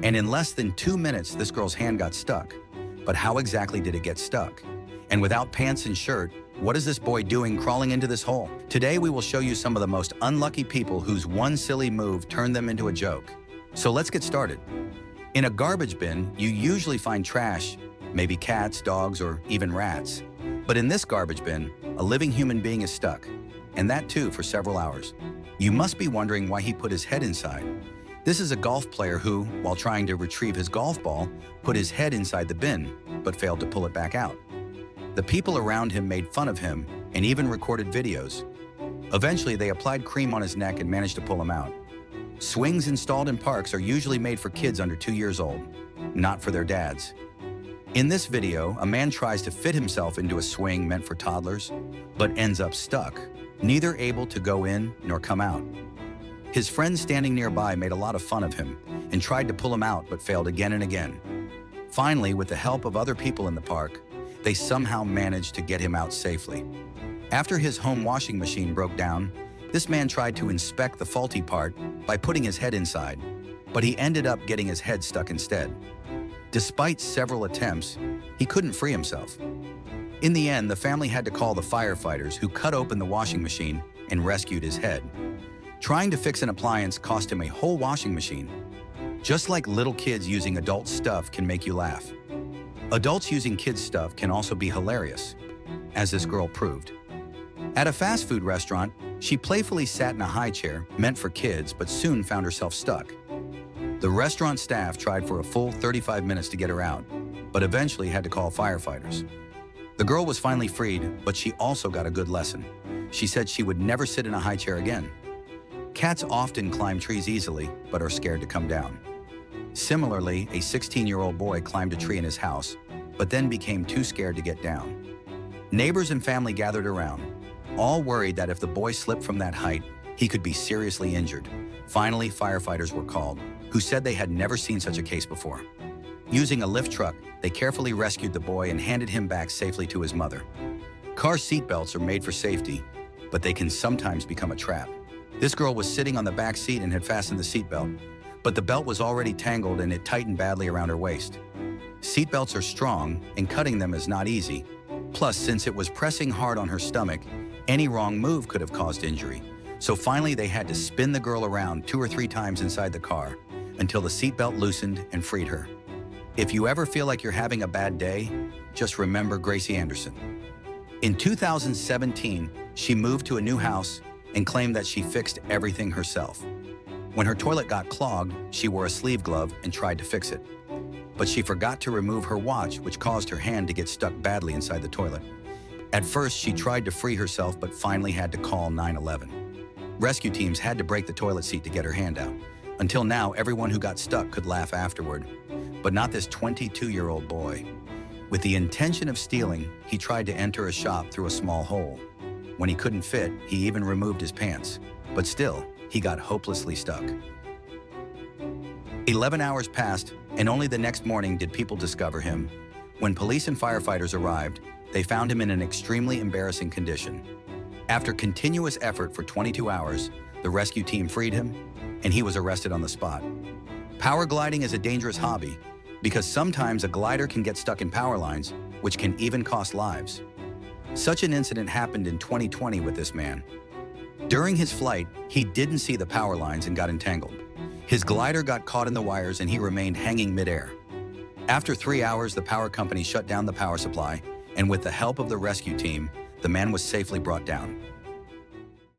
And in less than 2 minutes, this girl's hand got stuck. But how exactly did it get stuck? And without pants and shirt, what is this boy doing crawling into this hole? Today, we will show you some of the most unlucky people whose one silly move turned them into a joke. So let's get started. In a garbage bin, you usually find trash, maybe cats, dogs, or even rats. But in this garbage bin, a living human being is stuck, and that too for several hours. You must be wondering why he put his head inside. This is a golf player who, while trying to retrieve his golf ball, put his head inside the bin, but failed to pull it back out. The people around him made fun of him and even recorded videos. Eventually, they applied cream on his neck and managed to pull him out. Swings installed in parks are usually made for kids under 2 years old, not for their dads. In this video, a man tries to fit himself into a swing meant for toddlers, but ends up stuck, neither able to go in nor come out. His friends standing nearby made a lot of fun of him and tried to pull him out but failed again and again. Finally, with the help of other people in the park, they somehow managed to get him out safely. After his home washing machine broke down, this man tried to inspect the faulty part by putting his head inside, but he ended up getting his head stuck instead. Despite several attempts, he couldn't free himself. In the end, the family had to call the firefighters, who cut open the washing machine and rescued his head. Trying to fix an appliance cost him a whole washing machine. Just like little kids using adult stuff can make you laugh, adults using kids' stuff can also be hilarious, as this girl proved. At a fast food restaurant, she playfully sat in a high chair meant for kids but soon found herself stuck. The restaurant staff tried for a full 35 minutes to get her out, but eventually had to call firefighters. The girl was finally freed, but she also got a good lesson. She said she would never sit in a high chair again. Cats often climb trees easily, but are scared to come down. Similarly, a 16-year-old boy climbed a tree in his house, but then became too scared to get down. Neighbors and family gathered around, all worried that if the boy slipped from that height, he could be seriously injured. Finally, firefighters were called, who said they had never seen such a case before. Using a lift truck, they carefully rescued the boy and handed him back safely to his mother. Car seatbelts are made for safety, but they can sometimes become a trap. This girl was sitting on the back seat and had fastened the seatbelt, but the belt was already tangled and it tightened badly around her waist. Seatbelts are strong, and cutting them is not easy. Plus, since it was pressing hard on her stomach, any wrong move could have caused injury. So finally, they had to spin the girl around 2 or 3 times inside the car until the seatbelt loosened and freed her. If you ever feel like you're having a bad day, just remember Gracie Anderson. In 2017, she moved to a new house and claimed that she fixed everything herself. When her toilet got clogged, she wore a sleeve glove and tried to fix it. But she forgot to remove her watch, which caused her hand to get stuck badly inside the toilet. At first, she tried to free herself, but finally had to call 911. Rescue teams had to break the toilet seat to get her hand out. Until now, everyone who got stuck could laugh afterward, but not this 22-year-old boy. With the intention of stealing, he tried to enter a shop through a small hole. When he couldn't fit, he even removed his pants. But still, he got hopelessly stuck. 11 hours passed, and only the next morning did people discover him. When police and firefighters arrived, they found him in an extremely embarrassing condition. After continuous effort for 22 hours, the rescue team freed him, and he was arrested on the spot. Power gliding is a dangerous hobby because sometimes a glider can get stuck in power lines, which can even cost lives. Such an incident happened in 2020 with this man. During his flight, he didn't see the power lines and got entangled. His glider got caught in the wires and he remained hanging midair. After 3 hours, the power company shut down the power supply, and with the help of the rescue team, the man was safely brought down.